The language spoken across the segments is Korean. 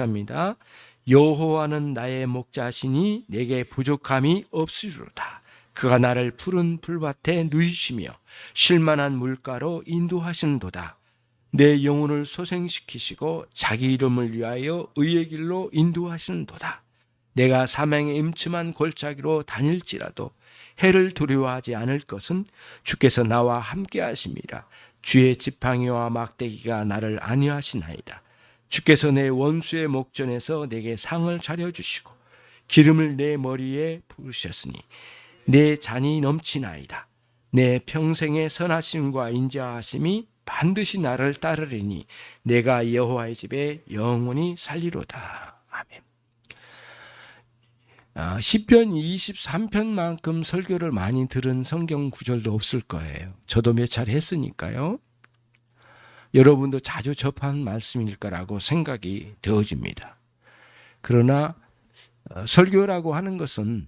합니다. 여호와는 나의 목자시니 내게 부족함이 없으리로다. 그가 나를 푸른 풀밭에 누이시며 쉴만한 물가로 인도하시는도다. 내 영혼을 소생시키시고 자기 이름을 위하여 의의 길로 인도하시는도다. 내가 사망의 음침한 골짜기로 다닐지라도 해를 두려워하지 않을 것은 주께서 나와 함께 하심이라. 주의 지팡이와 막대기가 나를 안위하시나이다. 주께서 내 원수의 목전에서 내게 상을 차려주시고 기름을 내 머리에 부으셨으니 내 잔이 넘치나이다. 내 평생의 선하심과 인자하심이 반드시 나를 따르리니 내가 여호와의 집에 영원히 살리로다. 아멘. 시편 23편만큼 설교를 많이 들은 성경 구절도 없을 거예요. 저도 몇 차례 했으니까요. 여러분도 자주 접한 말씀일 거라고 생각이 되어집니다. 그러나 설교라고 하는 것은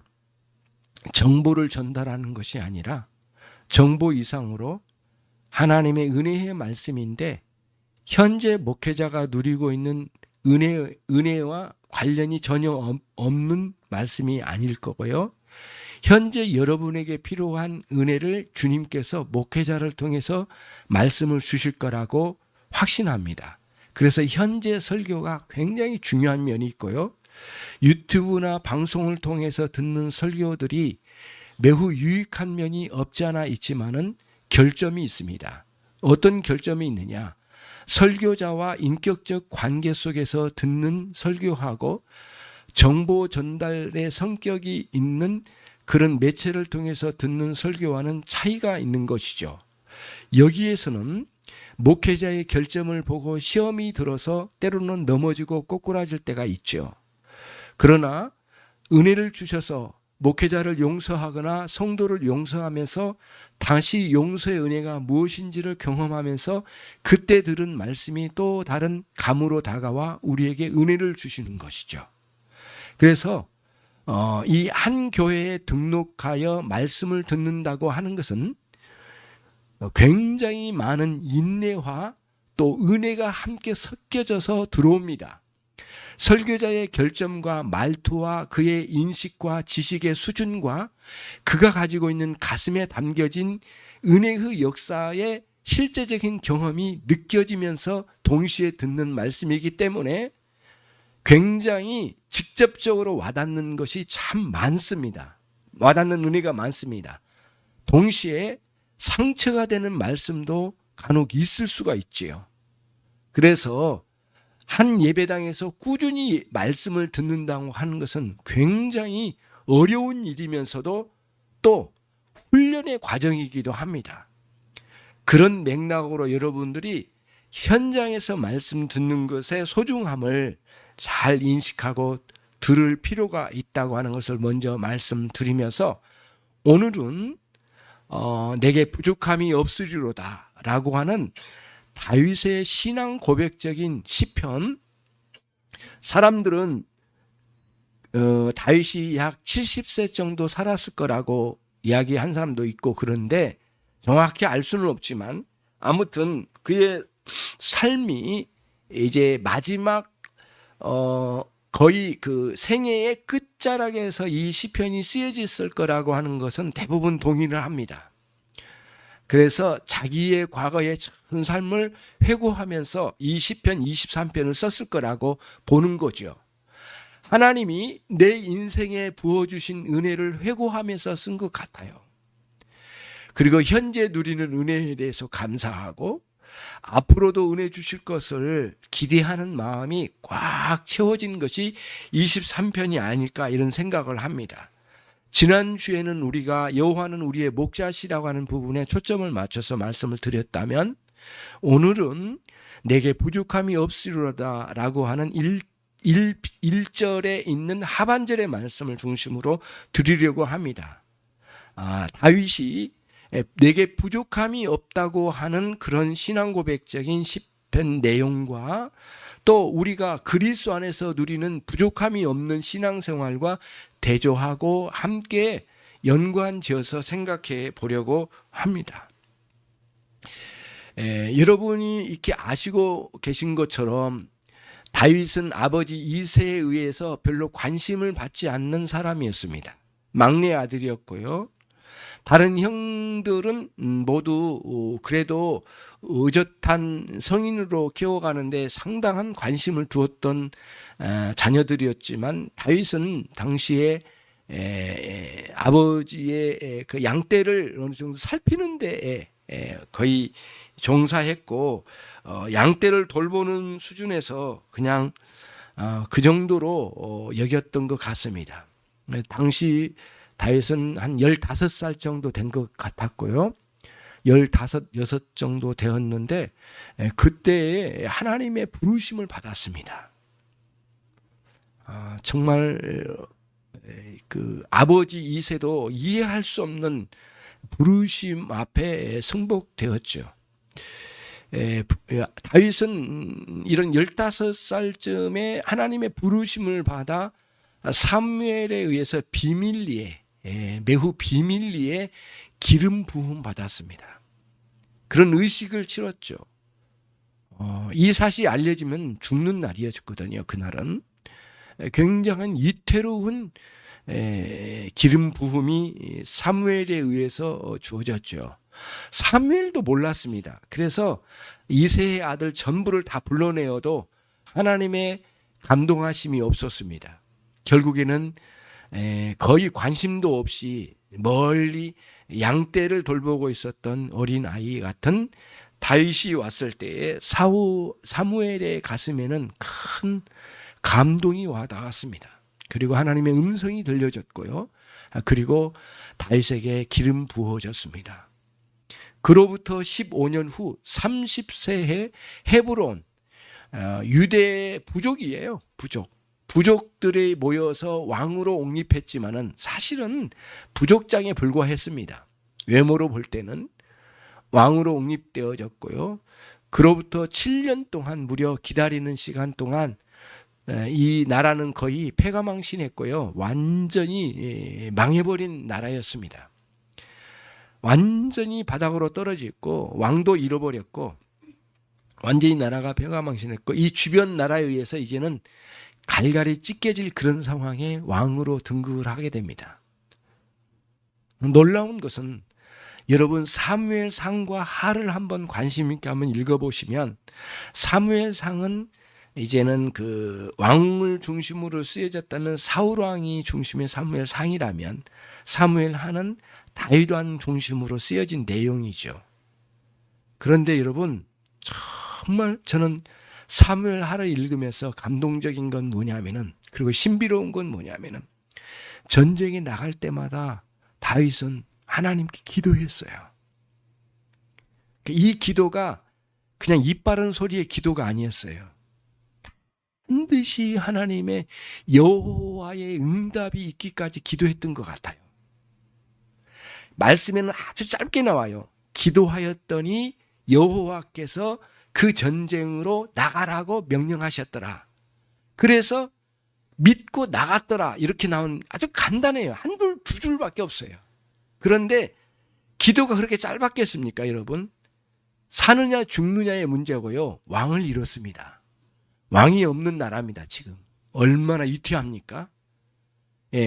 정보를 전달하는 것이 아니라 정보 이상으로 하나님의 은혜의 말씀인데 현재 목회자가 누리고 있는 은혜와 관련이 전혀 없는 말씀이 아닐 거고요. 현재 여러분에게 필요한 은혜를 주님께서 목회자를 통해서 말씀을 주실 거라고 확신합니다. 그래서 현재 설교가 굉장히 중요한 면이 있고요. 유튜브나 방송을 통해서 듣는 설교들이 매우 유익한 면이 없지 않아 있지만은 결점이 있습니다. 어떤 결점이 있느냐? 설교자와 인격적 관계 속에서 듣는 설교하고 정보 전달의 성격이 있는 그런 매체를 통해서 듣는 설교와는 차이가 있는 것이죠. 여기에서는 목회자의 결점을 보고 시험이 들어서 때로는 넘어지고 꼬꾸라질 때가 있죠. 그러나 은혜를 주셔서 목회자를 용서하거나 성도를 용서하면서 다시 용서의 은혜가 무엇인지를 경험하면서 그때 들은 말씀이 또 다른 감으로 다가와 우리에게 은혜를 주시는 것이죠. 그래서 이 한 교회에 등록하여 말씀을 듣는다고 하는 것은 굉장히 많은 인내와 또 은혜가 함께 섞여져서 들어옵니다. 설교자의 결점과 말투와 그의 인식과 지식의 수준과 그가 가지고 있는 가슴에 담겨진 은혜의 역사의 실제적인 경험이 느껴지면서 동시에 듣는 말씀이기 때문에 굉장히 직접적으로 와닿는 것이 참 많습니다. 와닿는 은혜가 많습니다. 동시에 상처가 되는 말씀도 간혹 있을 수가 있지요. 그래서 한 예배당에서 꾸준히 말씀을 듣는다고 하는 것은 굉장히 어려운 일이면서도 또 훈련의 과정이기도 합니다. 그런 맥락으로 여러분들이 현장에서 말씀 듣는 것의 소중함을 잘 인식하고 들을 필요가 있다고 하는 것을 먼저 말씀드리면서 오늘은 내게 부족함이 없으리로다 라고 하는 다윗의 신앙 고백적인 시편. 사람들은 다윗이 약 70세 정도 살았을 거라고 이야기한 사람도 있고 그런데 정확히 알 수는 없지만 아무튼 그의 삶이 이제 마지막 거의 그 생애의 끝자락에서 이 시편이 쓰여졌을 거라고 하는 것은 대부분 동의를 합니다. 그래서 자기의 과거의 전 삶을 회고하면서 이 시편 23편을 썼을 거라고 보는 거죠. 하나님이 내 인생에 부어주신 은혜를 회고하면서 쓴 것 같아요. 그리고 현재 누리는 은혜에 대해서 감사하고 앞으로도 은혜 주실 것을 기대하는 마음이 꽉 채워진 것이 23편이 아닐까 이런 생각을 합니다. 지난주에는 우리가 여호와는 우리의 목자시라고 하는 부분에 초점을 맞춰서 말씀을 드렸다면 오늘은 내게 부족함이 없으리로다 라고 하는 1절에 있는 하반절의 말씀을 중심으로 드리려고 합니다. 다윗이 내게 부족함이 없다고 하는 그런 신앙 고백적인 시편 내용과 또 우리가 그리스도 안에서 누리는 부족함이 없는 신앙생활과 대조하고 함께 연관지어서 생각해 보려고 합니다. 여러분이 이렇게 아시고 계신 것처럼 다윗은 아버지 이새에 의해서 별로 관심을 받지 않는 사람이었습니다. 막내 아들이었고요. 다른 형들은 모두 그래도 의젓한 성인으로 키워가는데 상당한 관심을 두었던 자녀들이었지만 다윗은 당시에 아버지의 그 양떼를 어느 정도 살피는 데에 거의 종사했고 양떼를 돌보는 수준에서 그냥 그 정도로 여겼던 것 같습니다. 당시 다윗은 한 15살 정도 된 것 같았고요. 15, 6 정도 되었는데 그때에 하나님의 부르심을 받았습니다. 정말 그 아버지 이새도 이해할 수 없는 부르심 앞에 승복되었죠. 다윗은 이런 15살쯤에 하나님의 부르심을 받아 사무엘에 의해서 비밀리에 매우 비밀리에 기름 부음 받았습니다. 그런 의식을 치렀죠. 이 사실이 알려지면 죽는 날이었거든요. 그날은 굉장한 이태로운 기름 부음이 사무엘에 의해서 주어졌죠. 사무엘도 몰랐습니다. 그래서 이새의 아들 전부를 다 불러내어도 하나님의 감동하심이 없었습니다. 결국에는 거의 관심도 없이 멀리 양떼를 돌보고 있었던 어린아이 같은 다윗이 왔을 때에 사무엘의 가슴에는 큰 감동이 와 닿았습니다. 그리고 하나님의 음성이 들려졌고요. 그리고 다윗에게 기름 부어졌습니다. 그로부터 15년 후 30세에 헤브론, 유대 부족이에요. 부족들이 모여서 왕으로 옹립했지만은 사실은 부족장에 불과했습니다. 외모로 볼 때는 왕으로 옹립되어졌고요. 그로부터 7년 동안 무려 기다리는 시간 동안 이 나라는 거의 패가망신했고요. 완전히 망해버린 나라였습니다. 완전히 바닥으로 떨어졌고 왕도 잃어버렸고 완전히 나라가 패가망신했고 이 주변 나라에 의해서 이제는 갈갈이 찢겨질 그런 상황에 왕으로 등극을 하게 됩니다. 놀라운 것은 여러분 사무엘상과 하를 한번 관심 있게 한번 읽어보시면 사무엘상은 이제는 그 왕을 중심으로 쓰여졌다면 사울 왕이 중심의 사무엘상이라면 사무엘하는 다윗 왕 중심으로 쓰여진 내용이죠. 그런데 여러분 정말 저는 사무엘하를 읽으면서 감동적인 건 뭐냐면은 그리고 신비로운 건 뭐냐면은 전쟁에 나갈 때마다 다윗은 하나님께 기도했어요. 이 기도가 그냥 입 바른 소리의 기도가 아니었어요. 반드시 하나님의 여호와의 응답이 있기까지 기도했던 것 같아요. 말씀에는 아주 짧게 나와요. 기도하였더니 여호와께서 그 전쟁으로 나가라고 명령하셨더라. 그래서 믿고 나갔더라. 이렇게 나온 아주 간단해요. 한 줄, 두 줄밖에 없어요. 그런데 기도가 그렇게 짧았겠습니까, 여러분? 사느냐 죽느냐의 문제고요. 왕을 잃었습니다. 왕이 없는 나라입니다, 지금. 얼마나 위태합니까?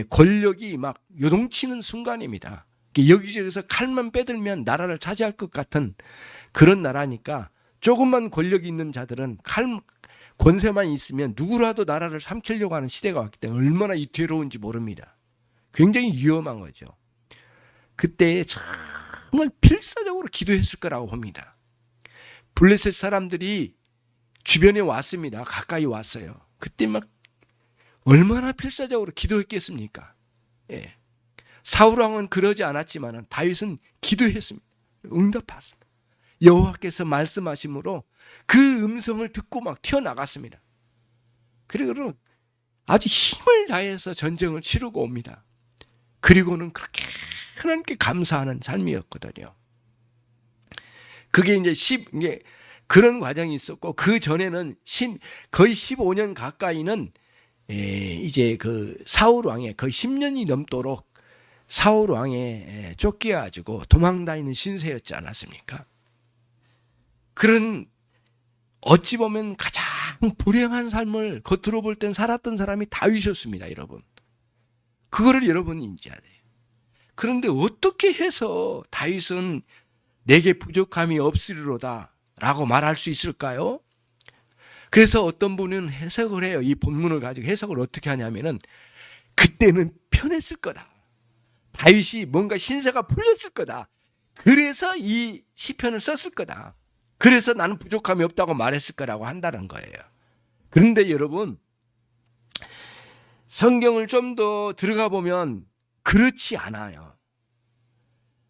권력이 막 요동치는 순간입니다. 여기저기서 칼만 빼들면 나라를 차지할 것 같은 그런 나라니까 조금만 권력이 있는 자들은 권세만 있으면 누구라도 나라를 삼키려고 하는 시대가 왔기 때문에 얼마나 위태로운지 모릅니다. 굉장히 위험한 거죠. 그때 정말 필사적으로 기도했을 거라고 봅니다. 블레셋 사람들이 주변에 왔습니다. 가까이 왔어요. 그때 막 얼마나 필사적으로 기도했겠습니까? 사울 왕은 그러지 않았지만 다윗은 기도했습니다. 응답했습니다. 여호와께서 말씀하심으로 그 음성을 듣고 막 튀어나갔습니다. 그리고 아주 힘을 다해서 전쟁을 치르고 옵니다. 그리고는 그렇게 하나님께 감사하는 삶이었거든요. 그게 이제 그런 과정이 있었고 그 전에는 거의 15년 가까이는 이제 그 사울 왕의 거의 10년이 넘도록 사울 왕에 쫓겨가지고 도망다니는 신세였지 않았습니까? 그런 어찌 보면 가장 불행한 삶을 겉으로 볼 땐 살았던 사람이 다윗이었습니다, 여러분. 그거를 여러분이 인지해야 돼요. 그런데 어떻게 해서 다윗은 내게 부족함이 없으리로다 라고 말할 수 있을까요? 그래서 어떤 분은 해석을 해요. 이 본문을 가지고 해석을 어떻게 하냐면은, 그때는 편했을 거다. 다윗이 뭔가 신세가 풀렸을 거다. 그래서 이 시편을 썼을 거다. 그래서 나는 부족함이 없다고 말했을 거라고 한다는 거예요. 그런데 여러분, 성경을 좀 더 들어가 보면 그렇지 않아요.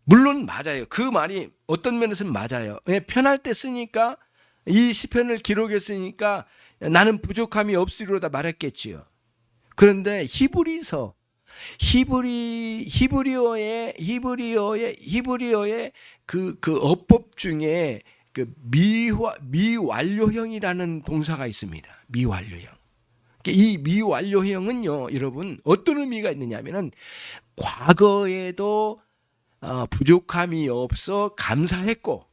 물론 맞아요. 그 말이 어떤 면에서는 맞아요. 왜? 편할 때 쓰니까, 이 시편을 기록했으니까 나는 부족함이 없으리로다 말했겠지요. 그런데 히브리어의 그 어법 중에 그 미완료형이라는 동사가 있습니다. 미완료형. 이 미완료형은요, 여러분, 어떤 의미가 있느냐면은, 과거에도 부족함이 없어 감사했고,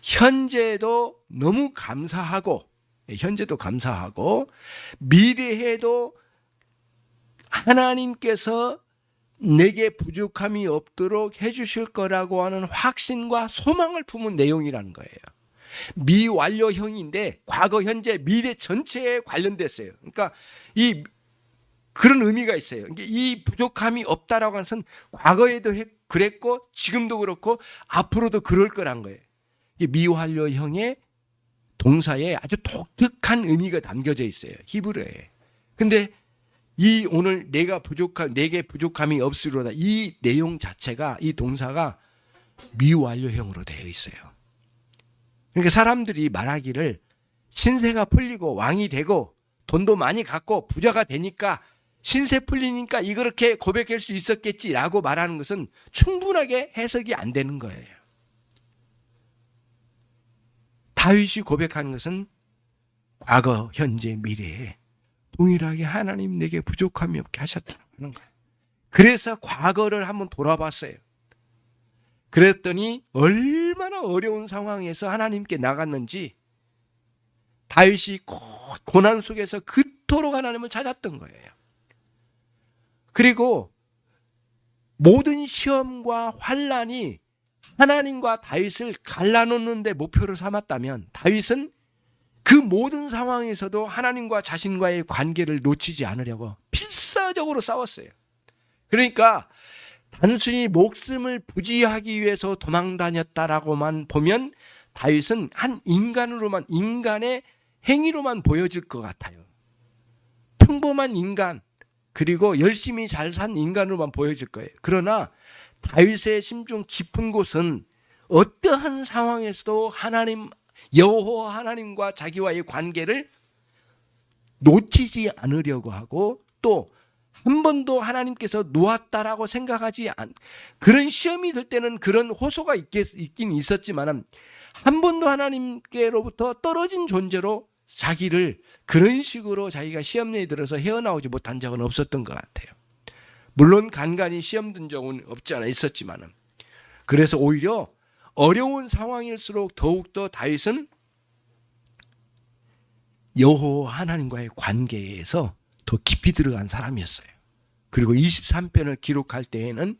현재도 너무 감사하고, 미래에도 하나님께서 내게 부족함이 없도록 해주실 거라고 하는 확신과 소망을 품은 내용이라는 거예요. 미완료형인데 과거, 현재, 미래 전체에 관련됐어요. 그러니까 그런 의미가 있어요. 이 부족함이 없다라고 하는 것은 과거에도 그랬고 지금도 그렇고 앞으로도 그럴 거란 거예요. 미완료형의 동사에 아주 독특한 의미가 담겨져 있어요, 히브리어에. 근데 이 오늘 내게 부족함이 없으리로다, 이 내용 자체가, 이 동사가 미완료형으로 되어 있어요. 그러니까 사람들이 말하기를 신세가 풀리고 왕이 되고 돈도 많이 갖고 부자가 되니까, 신세 풀리니까 이렇게 고백할 수 있었겠지라고 말하는 것은 충분하게 해석이 안 되는 거예요. 다윗이 고백하는 것은 과거, 현재, 미래에 동일하게 하나님 내게 부족함이 없게 하셨다는 거예요. 그래서 과거를 한번 돌아봤어요. 그랬더니 얼마나 어려운 상황에서 하나님께 나갔는지, 다윗이 고난 속에서 그토록 하나님을 찾았던 거예요. 그리고 모든 시험과 환난이 하나님과 다윗을 갈라놓는 데 목표로 삼았다면, 다윗은 그 모든 상황에서도 하나님과 자신과의 관계를 놓치지 않으려고 필사적으로 싸웠어요. 그러니까 단순히 목숨을 부지하기 위해서 도망다녔다라고만 보면 다윗은 한 인간의 행위로만 보여질 것 같아요. 평범한 인간, 그리고 열심히 잘 산 인간으로만 보여질 거예요. 그러나 다윗의 심중 깊은 곳은 어떠한 상황에서도 여호와 하나님과 자기와의 관계를 놓치지 않으려고 하고, 또 한 번도 하나님께서 놓았다라고 생각하지 그런 시험이 들 때는 그런 호소가 있긴 있었지만, 한 번도 하나님께로부터 떨어진 존재로 자기를 그런 식으로 자기가 시험에 들어서 헤어나오지 못한 적은 없었던 것 같아요. 물론 간간히 시험 든 적은 없지 않아 있었지만, 그래서 오히려 어려운 상황일수록 더욱더 다윗은 여호와 하나님과의 관계에서 더 깊이 들어간 사람이었어요. 그리고 23편을 기록할 때에는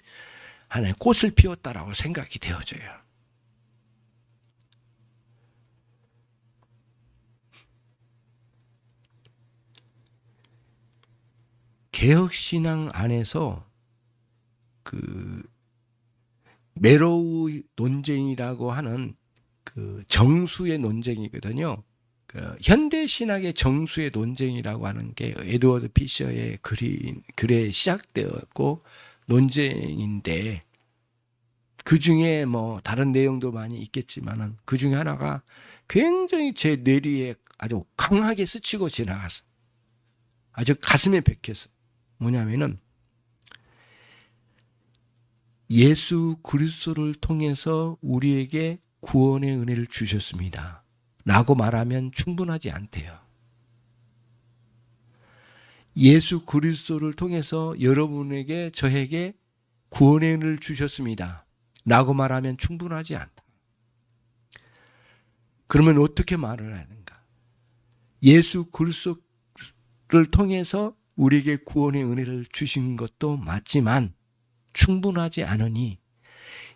하나님 꽃을 피웠다라고 생각이 되어져요. 개혁신앙 안에서 그 메로우 논쟁이라고 하는 그 정수의 논쟁이거든요. 그 현대 신학의 정수의 논쟁이라고 하는 게 에드워드 피셔의 글에 시작되었고 논쟁인데, 그 중에 뭐 다른 내용도 많이 있겠지만은 그 중에 하나가 굉장히 제 뇌리에 아주 강하게 스치고 지나갔어. 아주 가슴에 박혔어. 뭐냐면은, 예수 그리스도를 통해서 우리에게 구원의 은혜를 주셨습니다 라고 말하면 충분하지 않대요. 예수 그리스도를 통해서 여러분에게, 저에게 구원의 은혜를 주셨습니다 라고 말하면 충분하지 않다. 그러면 어떻게 말을 하는가? 예수 그리스도를 통해서 우리에게 구원의 은혜를 주신 것도 맞지만 충분하지 않으니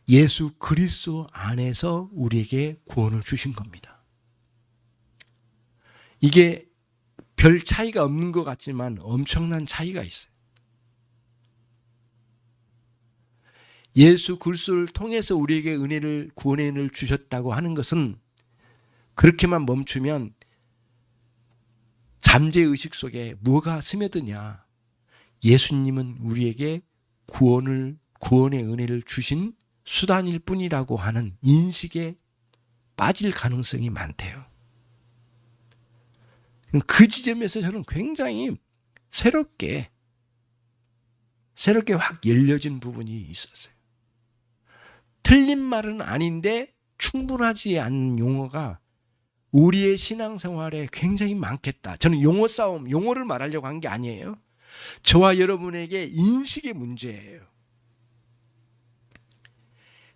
예수 그리스도 안에서 우리에게 구원을 주신 겁니다. 이게 별 차이가 없는 것 같지만 엄청난 차이가 있어요. 예수 그리스도를 통해서 우리에게 구원의 은혜를 주셨다고 하는 것은 그렇게만 멈추면 잠재의식 속에 뭐가 스며드냐. 예수님은 우리에게 구원의 은혜를 주신 수단일 뿐이라고 하는 인식에 빠질 가능성이 많대요. 그 지점에서 저는 굉장히 새롭게 확 열려진 부분이 있었어요. 틀린 말은 아닌데 충분하지 않은 용어가 우리의 신앙생활에 굉장히 많겠다. 저는 용어 싸움, 용어를 말하려고 한 게 아니에요. 저와 여러분에게 인식의 문제예요.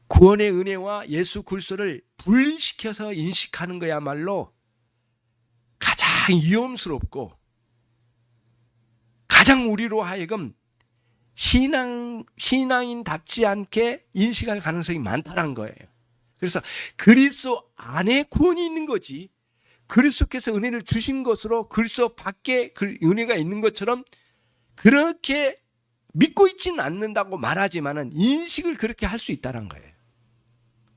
구원의 은혜와 예수 그리스도를 분리시켜서 인식하는 거야말로 가장 위험스럽고 가장 우리로 하여금 신앙인답지 않게 인식할 가능성이 많다는 거예요. 그래서 그리스도 안에 구원이 있는 거지, 그리스도께서 은혜를 주신 것으로 그리스도 밖에 그 은혜가 있는 것처럼 그렇게 믿고 있지는 않는다고 말하지만은 인식을 그렇게 할 수 있다는 거예요.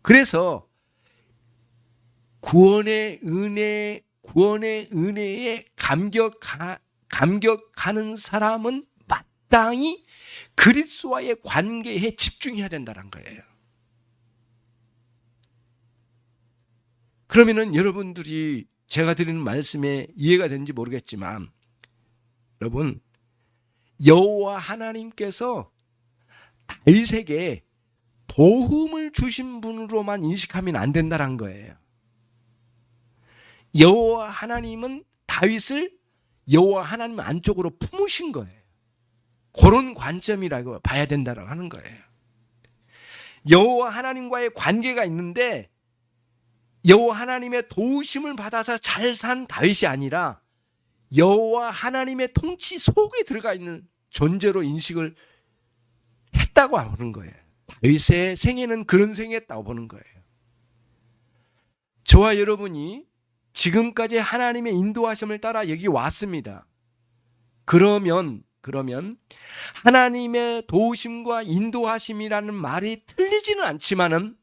그래서 구원의 은혜에 감격하는 사람은 마땅히 그리스도와의 관계에 집중해야 된다는 거예요. 그러면은 여러분들이 제가 드리는 말씀에 이해가 되는지 모르겠지만, 여러분, 여호와 하나님께서 다윗에게 도움을 주신 분으로만 인식하면 안 된다는 거예요. 여호와 하나님은 다윗을 여호와 하나님 안쪽으로 품으신 거예요. 그런 관점이라고 봐야 된다고 하는 거예요. 여호와 하나님과의 관계가 있는데 여호와 하나님의 도우심을 받아서 잘 산 다윗이 아니라 여호와 하나님의 통치 속에 들어가 있는 존재로 인식을 했다고 하는 거예요. 다윗의 생애는 그런 생애였다고 보는 거예요. 저와 여러분이 지금까지 하나님의 인도하심을 따라 여기 왔습니다. 그러면 하나님의 도우심과 인도하심이라는 말이 틀리지는 않지만은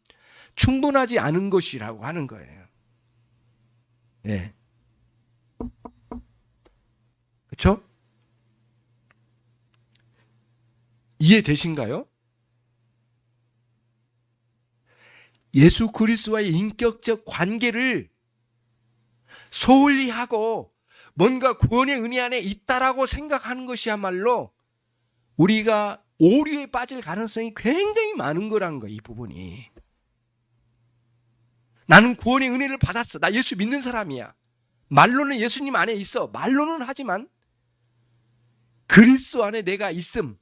충분하지 않은 것이라고 하는 거예요. 네. 그렇죠? 이해되신가요? 예수 그리스도와의 인격적 관계를 소홀히 하고 뭔가 구원의 은혜 안에 있다라고 생각하는 것이야말로 우리가 오류에 빠질 가능성이 굉장히 많은 거란 거예요. 이 부분이. 나는 구원의 은혜를 받았어. 나 예수 믿는 사람이야. 말로는 예수님 안에 있어. 말로는 하지만 그리스도 안에 내가 있음.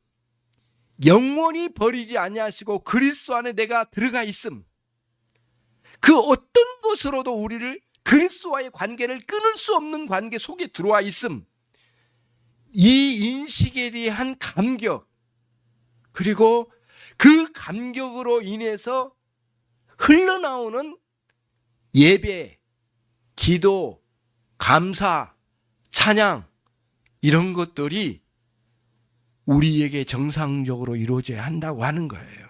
영원히 버리지 아니하시고 그리스도 안에 내가 들어가 있음. 그 어떤 것으로도 우리를 그리스도와의 관계를 끊을 수 없는 관계 속에 들어와 있음. 이 인식에 대한 감격, 그리고 그 감격으로 인해서 흘러나오는 예배, 기도, 감사, 찬양, 이런 것들이 우리에게 정상적으로 이루어져야 한다고 하는 거예요.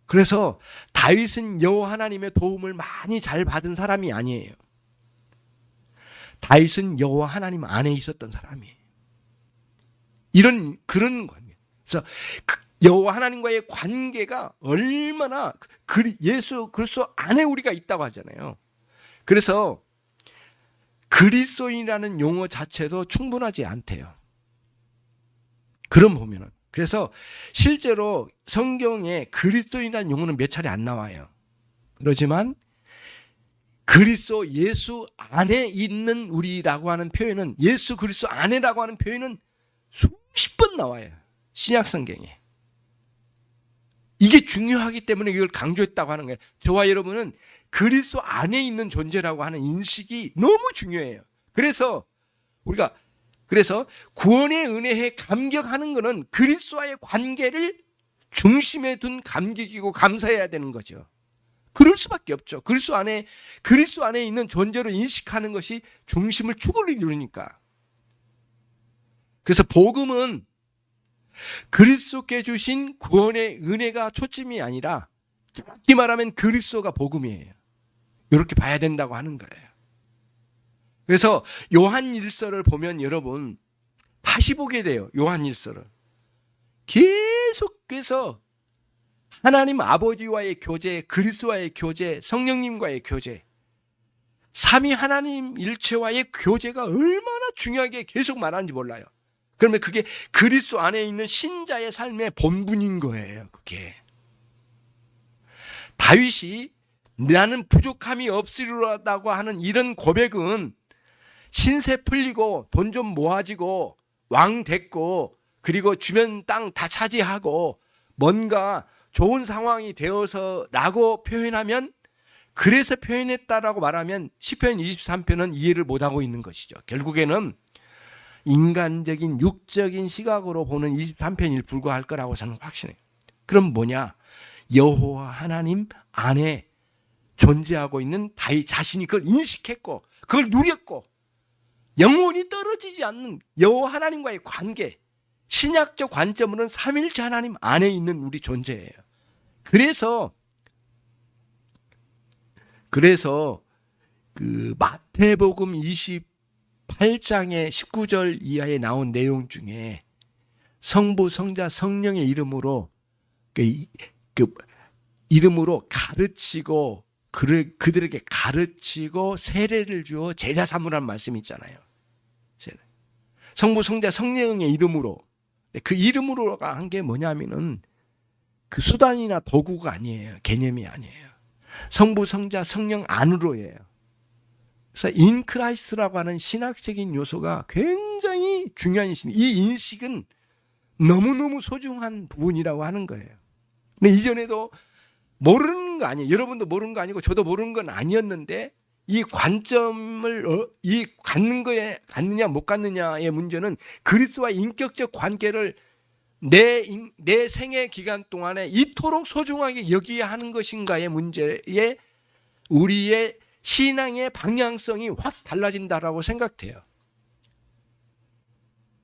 그래서 다윗은 여호와 하나님의 도움을 많이 잘 받은 사람이 아니에요. 다윗은 여호와 하나님 안에 있었던 사람이에요. 그런 관계. 그래서 여호와 하나님과의 관계가 얼마나 예수 그리스도 안에 우리가 있다고 하잖아요. 그래서 그리스도인이라는 용어 자체도 충분하지 않대요. 그럼 보면은. 그래서 실제로 성경에 그리스도인이라는 용어는 몇 차례 안 나와요. 그렇지만 그리스도 예수 안에 있는 우리라고 하는 표현은, 예수 그리스도 안에라고 하는 표현은 수십 번 나와요. 신약 성경에. 이게 중요하기 때문에 이걸 강조했다고 하는 거예요. 저와 여러분은 그리스도 안에 있는 존재라고 하는 인식이 너무 중요해요. 그래서 구원의 은혜에 감격하는 것은 그리스도와의 관계를 중심에 둔 감격이고 감사해야 되는 거죠. 그럴 수밖에 없죠. 그리스도 안에 있는 존재로 인식하는 것이 중심을 축을 이루니까. 그래서 복음은 그리스도께 주신 구원의 은혜가 초점이 아니라 정확히 말하면 그리스도가 복음이에요. 이렇게 봐야 된다고 하는 거예요. 그래서 요한 1서를 보면 여러분 다시 보게 돼요. 요한 1서를 계속해서 하나님 아버지와의 교제, 그리스도와의 교제, 성령님과의 교제, 삼위 하나님 일체와의 교제가 얼마나 중요하게 계속 말하는지 몰라요. 그러면 그게 그리스도 안에 있는 신자의 삶의 본분인 거예요. 그게 다윗이 나는 부족함이 없으리로다고 하는 이런 고백은 신세 풀리고 돈 좀 모아지고 왕 됐고 그리고 주변 땅 다 차지하고 뭔가 좋은 상황이 되어서라고 표현하면, 그래서 표현했다라고 말하면 시편 23편은 이해를 못하고 있는 것이죠. 결국에는 인간적인 육적인 시각으로 보는 23편이 불과할 거라고 저는 확신해요. 그럼 뭐냐? 여호와 하나님 안에 존재하고 있는 다윗 자신이 그걸 인식했고 그걸 누렸고 영원히 떨어지지 않는 여호와 하나님과의 관계, 신약적 관점으로는 삼일체 하나님 안에 있는 우리 존재예요. 그래서 그 마태복음 28장의 19절 이하에 나온 내용 중에 성부, 성자, 성령의 이름으로 이름으로 가르치고 그들에게 가르치고 세례를 주어 제자 삼으라는 말씀이 있잖아요. 성부, 성자, 성령의 이름으로. 그 이름으로가 한 게 뭐냐면은 그 수단이나 도구가 아니에요. 개념이 아니에요. 성부, 성자, 성령 안으로예요. 그래서 인크라이스트라고 하는 신학적인 요소가 굉장히 중요한 이 인식은 너무너무 소중한 부분이라고 하는 거예요. 근데 이전에도 모르는 거 아니에요. 여러분도 모르는 거 아니고 저도 모르는 건 아니었는데 이 관점을 갖느냐 못 갖느냐의 문제는 그리스도와 인격적 관계를 내 생애 기간 동안에 이토록 소중하게 여기야 하는 것인가의 문제에 우리의 신앙의 방향성이 확 달라진다라고 생각돼요.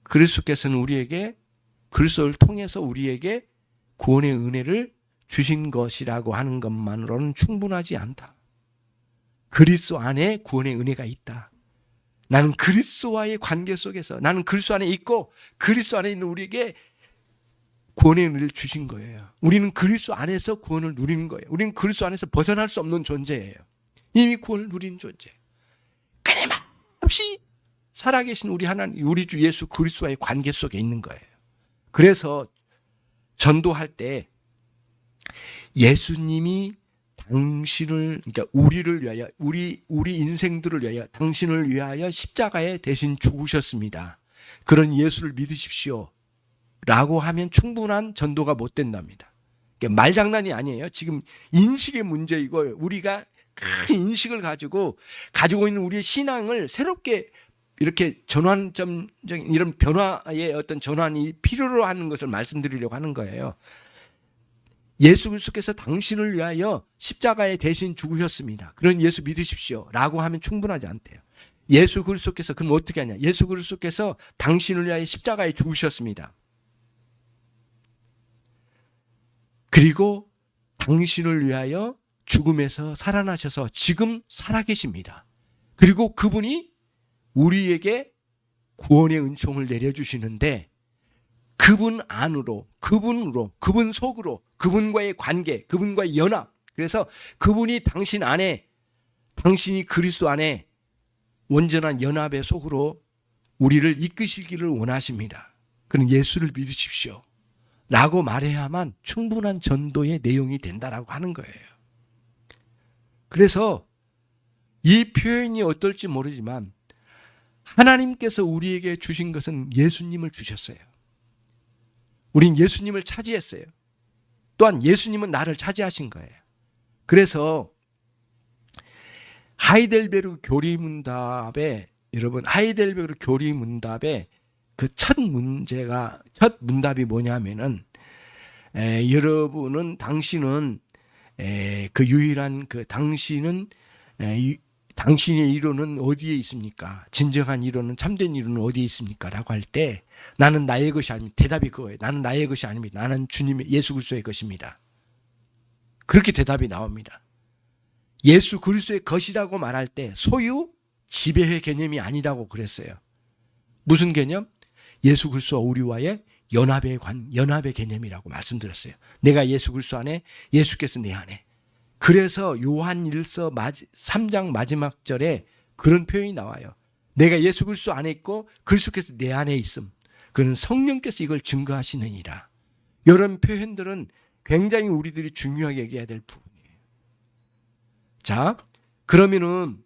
그리스도께서는 그리스도를 통해서 우리에게 구원의 은혜를 주신 것이라고 하는 것만으로는 충분하지 않다. 그리스도 안에 구원의 은혜가 있다. 나는 그리스도와의 관계 속에서, 나는 그리스도 안에 있고 그리스도 안에 있는 우리에게 구원의 은혜를 주신 거예요. 우리는 그리스도 안에서 구원을 누리는 거예요. 우리는 그리스도 안에서 벗어날 수 없는 존재예요. 이미 구원을 누린 존재. 끊임없이 살아계신 우리 하나님, 우리 주 예수 그리스도와의 관계 속에 있는 거예요. 그래서 전도할 때 예수님이 당신을, 그러니까 우리를 위하여, 우리 인생들을 위하여, 당신을 위하여 십자가에 대신 죽으셨습니다. 그런 예수를 믿으십시오 라고 하면 충분한 전도가 못 된답니다. 그러니까 말장난이 아니에요. 지금 인식의 문제이고, 우리가 큰 인식을 가지고 있는 우리의 신앙을 새롭게 이렇게 전환점적인 이런 변화의 어떤 전환이 필요로 하는 것을 말씀드리려고 하는 거예요. 예수 그리스도께서 당신을 위하여 십자가에 대신 죽으셨습니다. 그런 예수 믿으십시오 라고 하면 충분하지 않대요. 예수 그리스도께서 그럼 어떻게 하냐? 예수 그리스도께서 당신을 위하여 십자가에 죽으셨습니다. 그리고 당신을 위하여 죽음에서 살아나셔서 지금 살아계십니다. 그리고 그분이 우리에게 구원의 은총을 내려주시는데 그분 안으로, 그분 속으로, 그분과의 관계, 그분과의 연합, 그래서 그분이 당신 안에, 당신이 그리스도 안에 온전한 연합의 속으로 우리를 이끄시기를 원하십니다. 그럼 예수를 믿으십시오 라고 말해야만 충분한 전도의 내용이 된다라고 하는 거예요. 그래서 이 표현이 어떨지 모르지만 하나님께서 우리에게 주신 것은 예수님을 주셨어요. 우린 예수님을 차지했어요. 또한 예수님은 나를 차지하신 거예요. 그래서 하이델베르그 교리문답에 여러분 하이델베르 교리 문답의 그 첫 문답이 뭐냐면은 여러분은 당신은 그 유일한 그 당신은 당신의 이론은 어디에 있습니까? 진정한 이론은 참된 이론은 어디에 있습니까? 라고 할 때 나는 나의 것이 아닙니다. 대답이 그거예요. 나는 나의 것이 아닙니다. 나는 주님의 예수 그리스도의 것입니다. 그렇게 대답이 나옵니다. 예수 그리스도의 것이라고 말할 때 소유 지배의 개념이 아니라고 그랬어요. 무슨 개념? 예수 그리스도와 우리와의 연합의 개념이라고 말씀드렸어요. 내가 예수 그리스도 안에, 예수께서 내 안에. 그래서 요한 1서 3장 마지막 절에 그런 표현이 나와요. 내가 예수 그리스도 안에 있고 그리스도께서 내 안에 있음. 그는 성령께서 이걸 증거하시느니라. 이런 표현들은 굉장히 우리들이 중요하게 얘기해야 될 부분이에요. 자, 그러면은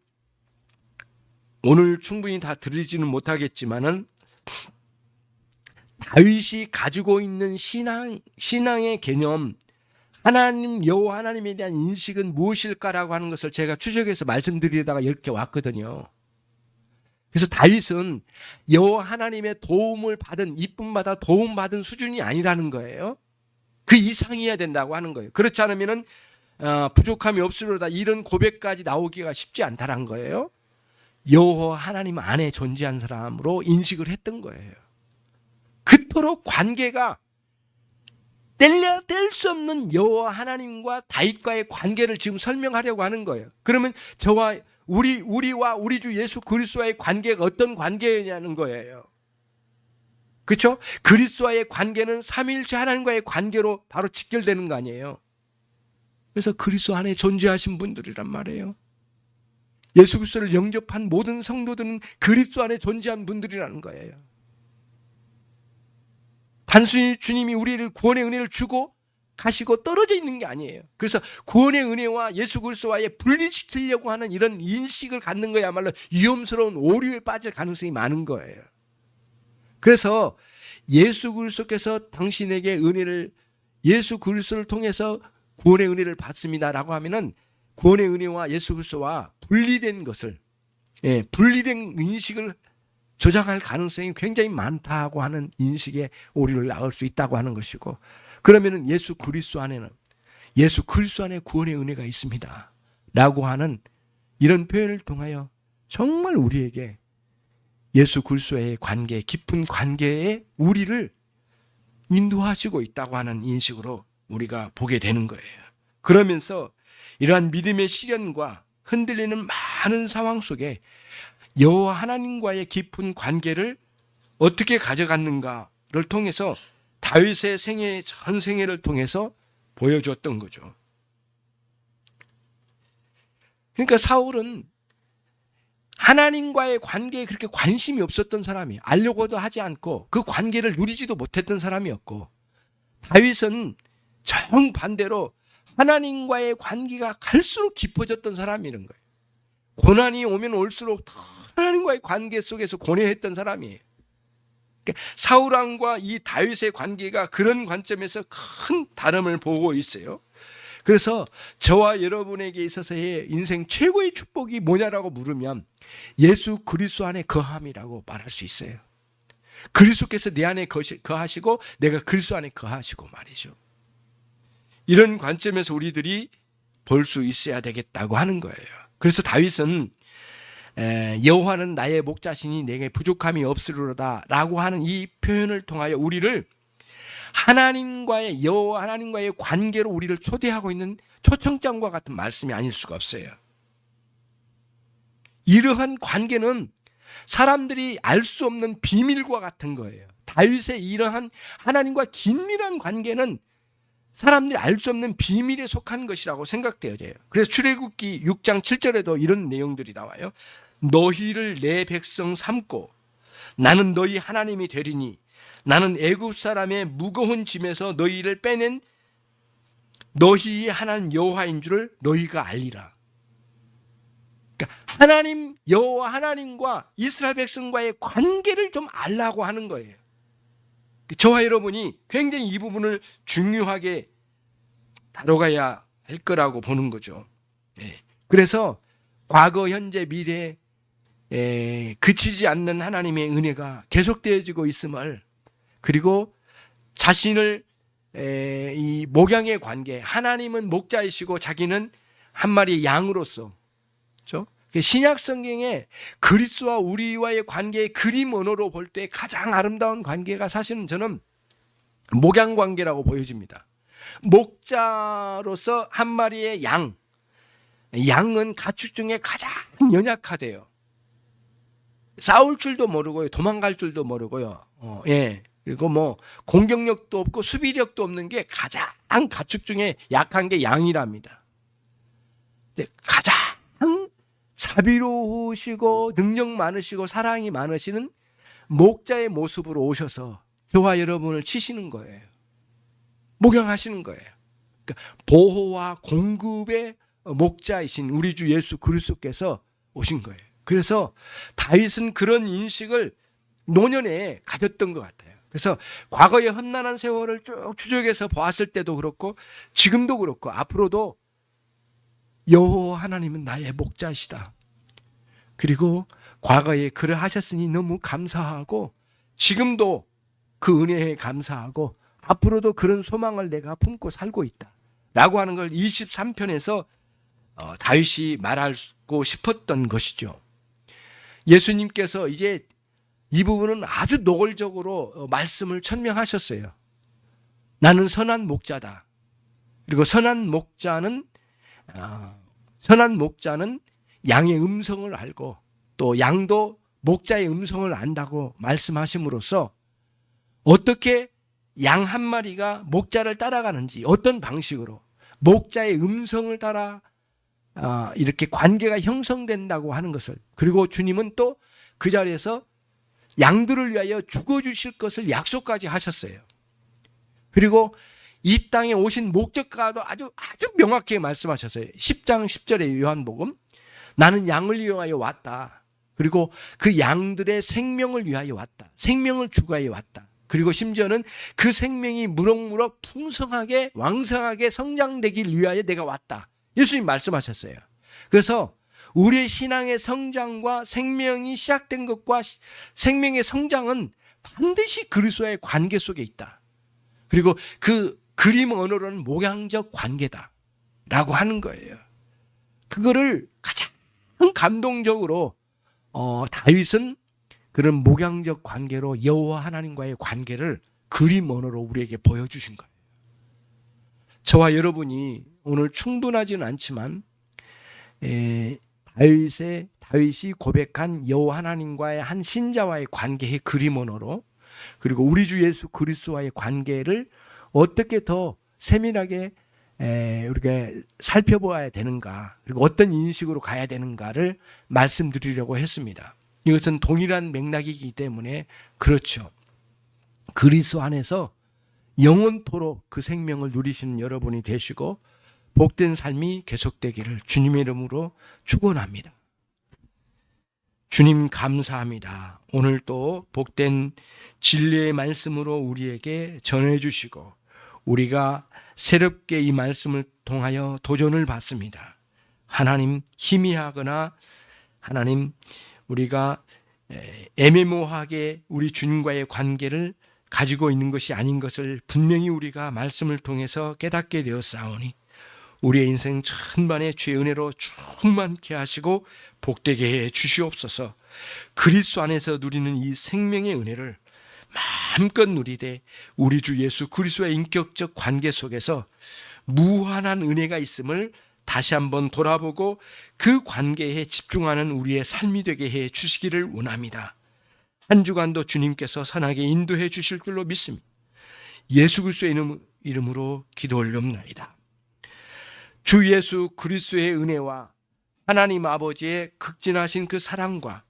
오늘 충분히 다 들으지는 못하겠지만은 다윗이 가지고 있는 신앙의 개념, 하나님 여호와 하나님에 대한 인식은 무엇일까라고 하는 것을 제가 추적해서 말씀드리다가 이렇게 왔거든요. 그래서 다윗은 여호와 하나님의 도움을 받은, 이쁨받아 도움받은 수준이 아니라는 거예요. 그 이상이어야 된다고 하는 거예요. 그렇지 않으면은 부족함이 없으로다 이런 고백까지 나오기가 쉽지 않다는 거예요. 여호와 하나님 안에 존재한 사람으로 인식을 했던 거예요. 그토록 관계가 뗄 수 없는 여호와 하나님과 다윗과의 관계를 지금 설명하려고 하는 거예요. 그러면 저와 우리와 우리 주 예수 그리스도와의 관계가 어떤 관계냐는 거예요. 그렇죠? 그리스도와의 관계는 삼위일체 하나님과의 관계로 바로 직결되는 거 아니에요. 그래서 그리스도 안에 존재하신 분들이란 말이에요. 예수 그리스도를 영접한 모든 성도들은 그리스도 안에 존재한 분들이라는 거예요. 단순히 주님이 우리를 구원의 은혜를 주고 가시고 떨어져 있는 게 아니에요. 그래서 구원의 은혜와 예수 그리스도와의 분리시키려고 하는 이런 인식을 갖는 거야말로 위험스러운 오류에 빠질 가능성이 많은 거예요. 그래서 예수 그리스도께서 당신에게 은혜를, 예수 그리스도를 통해서 구원의 은혜를 받습니다라고 하면은 구원의 은혜와 예수 그리스도와 분리된 것을, 분리된 인식을 조장할 가능성이 굉장히 많다고 하는 인식에 오류를 낳을 수 있다고 하는 것이고, 그러면은 예수 그리스도 안에는, 예수 그리스도 안에 구원의 은혜가 있습니다 라고 하는 이런 표현을 통하여 정말 우리에게 예수 그리스도의 관계, 깊은 관계에 우리를 인도하시고 있다고 하는 인식으로 우리가 보게 되는 거예요. 그러면서 이러한 믿음의 시련과 흔들리는 많은 상황 속에 여호와 하나님과의 깊은 관계를 어떻게 가져갔는가를 통해서 다윗의 생애, 전 생애를 통해서 보여주었던 거죠. 그러니까 사울은 하나님과의 관계에 그렇게 관심이 없었던 사람이에요. 알려고도 하지 않고 그 관계를 누리지도 못했던 사람이었고, 다윗은 정반대로 하나님과의 관계가 갈수록 깊어졌던 사람이라는 거예요. 고난이 오면 올수록 더 하나님과의 관계 속에서 고뇌했던 사람이에요. 그러니까 사울 왕과 이 다윗의 관계가 그런 관점에서 큰 다름을 보고 있어요. 그래서 저와 여러분에게 있어서의 인생 최고의 축복이 뭐냐라고 물으면 예수 그리스도 안에 거함이라고 말할 수 있어요. 그리스도께서 내 안에 거하시고 내가 그리스도 안에 거하시고 말이죠. 이런 관점에서 우리들이 볼 수 있어야 되겠다고 하는 거예요. 그래서 다윗은 여호와는 나의 목자시니 내게 부족함이 없으리로다 라고 하는 이 표현을 통하여 우리를 하나님과의, 여호와 하나님과의 관계로 우리를 초대하고 있는 초청장과 같은 말씀이 아닐 수가 없어요. 이러한 관계는 사람들이 알 수 없는 비밀과 같은 거예요. 다윗의 이러한 하나님과 긴밀한 관계는 사람들이 알 수 없는 비밀에 속한 것이라고 생각되어져요. 그래서 출애굽기 6장 7절에도 이런 내용들이 나와요. 너희를 내 백성 삼고 나는 너희 하나님이 되리니 나는 애굽 사람의 무거운 짐에서 너희를 빼낸 너희의 하나님 여호와인 줄을 너희가 알리라. 그러니까 하나님 여호와 하나님과 이스라엘 백성과의 관계를 좀 알라고 하는 거예요. 저와 여러분이 굉장히 이 부분을 중요하게 다뤄가야 할 거라고 보는 거죠. 그래서 과거, 현재, 미래 그치지 않는 하나님의 은혜가 계속되어지고 있음을, 그리고 자신을 이 목양의 관계, 하나님은 목자이시고 자기는 한 마리의 양으로서, 그렇죠? 신약 성경에 그리스도와 우리와의 관계의 그림 언어로 볼 때 가장 아름다운 관계가 사실은 저는 목양 관계라고 보여집니다. 목자로서 한 마리의 양은 가축 중에 가장 연약하대요. 싸울 줄도 모르고요, 도망갈 줄도 모르고요. 그리고 뭐 공격력도 없고 수비력도 없는 게 가장 가축 중에 약한 게 양이랍니다. 근데 가장 자비로우시고 능력 많으시고 사랑이 많으시는 목자의 모습으로 오셔서 저와 여러분을 치시는 거예요. 목양하시는 거예요. 그러니까 보호와 공급의 목자이신 우리 주 예수 그리스도께서 오신 거예요. 그래서 다윗은 그런 인식을 노년에 가졌던 것 같아요. 그래서 과거의 험난한 세월을 쭉 추적해서 보았을 때도 그렇고 지금도 그렇고 앞으로도 여호와 하나님은 나의 목자시다. 그리고 과거에 그러하셨으니 너무 감사하고 지금도 그 은혜에 감사하고 앞으로도 그런 소망을 내가 품고 살고 있다 라고 하는 걸 23편에서 다윗이 말하고 싶었던 것이죠. 예수님께서 이제 이 부분은 아주 노골적으로 말씀을 천명하셨어요. 나는 선한 목자다. 그리고 선한 목자는 양의 음성을 알고 또 양도 목자의 음성을 안다고 말씀하심으로써 어떻게 양 한 마리가 목자를 따라가는지, 어떤 방식으로 목자의 음성을 따라 이렇게 관계가 형성된다고 하는 것을, 그리고 주님은 또 그 자리에서 양들을 위하여 죽어주실 것을 약속까지 하셨어요. 그리고 이 땅에 오신 목적과도 아주 명확하게 말씀하셨어요. 10장 10절의 요한복음, 나는 양을 위하여 왔다. 그리고 그 양들의 생명을 위하여 왔다. 생명을 주기 위하여 왔다. 그리고 심지어는 그 생명이 무럭무럭 풍성하게 왕성하게 성장되길 위하여 내가 왔다. 예수님 말씀하셨어요. 그래서 우리의 신앙의 성장과 생명이 시작된 것과 생명의 성장은 반드시 그리스도와의 관계 속에 있다. 그리고 그 그림 언어로는 목양적 관계다 라고 하는 거예요. 그거를 가장 감동적으로 다윗은 그런 목양적 관계로 여호와 하나님과의 관계를 그림 언어로 우리에게 보여주신 거예요. 저와 여러분이 오늘 충분하지는 않지만 다윗이 고백한 여호와 하나님과의 한 신자와의 관계의 그림 언어로, 그리고 우리 주 예수 그리스도와의 관계를 어떻게 더 세밀하게 우리가 살펴보아야 되는가, 그리고 어떤 인식으로 가야 되는가를 말씀드리려고 했습니다. 이것은 동일한 맥락이기 때문에 그렇죠. 그리스도 안에서 영원토록 그 생명을 누리시는 여러분이 되시고 복된 삶이 계속되기를 주님의 이름으로 축원합니다. 주님 감사합니다. 오늘 또 복된 진리의 말씀으로 우리에게 전해주시고 우리가 새롭게 이 말씀을 통하여 도전을 받습니다. 하나님, 희미하거나 하나님 우리가 애매모호하게 우리 주님과의 관계를 가지고 있는 것이 아닌 것을 분명히 우리가 말씀을 통해서 깨닫게 되었사오니 우리의 인생 천만의 주의 은혜로 충만케 하시고 복되게 해 주시옵소서. 그리스도 안에서 누리는 이 생명의 은혜를 마음껏 누리되 우리 주 예수 그리스도의 인격적 관계 속에서 무한한 은혜가 있음을 다시 한번 돌아보고 그 관계에 집중하는 우리의 삶이 되게 해 주시기를 원합니다. 한 주간도 주님께서 선하게 인도해 주실 줄로 믿습니다. 예수 그리스도의 이름으로 기도 올려옵나이다. 주 예수 그리스도의 은혜와 하나님 아버지의 극진하신 그 사랑과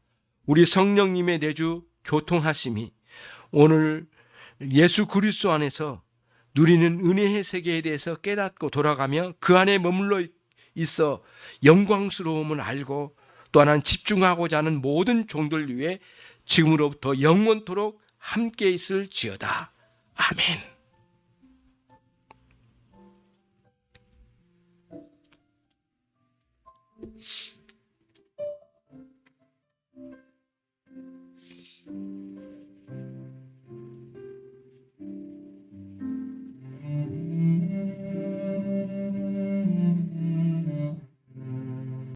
우리 성령님의 내주 교통하심이 오늘 예수 그리스도 안에서 누리는 은혜의 세계에 대해서 깨닫고 돌아가며 그 안에 머물러 있어 영광스러움을 알고 또 하나는 집중하고자 하는 모든 종들 위해 지금으로부터 영원토록 함께 있을지어다. 아멘.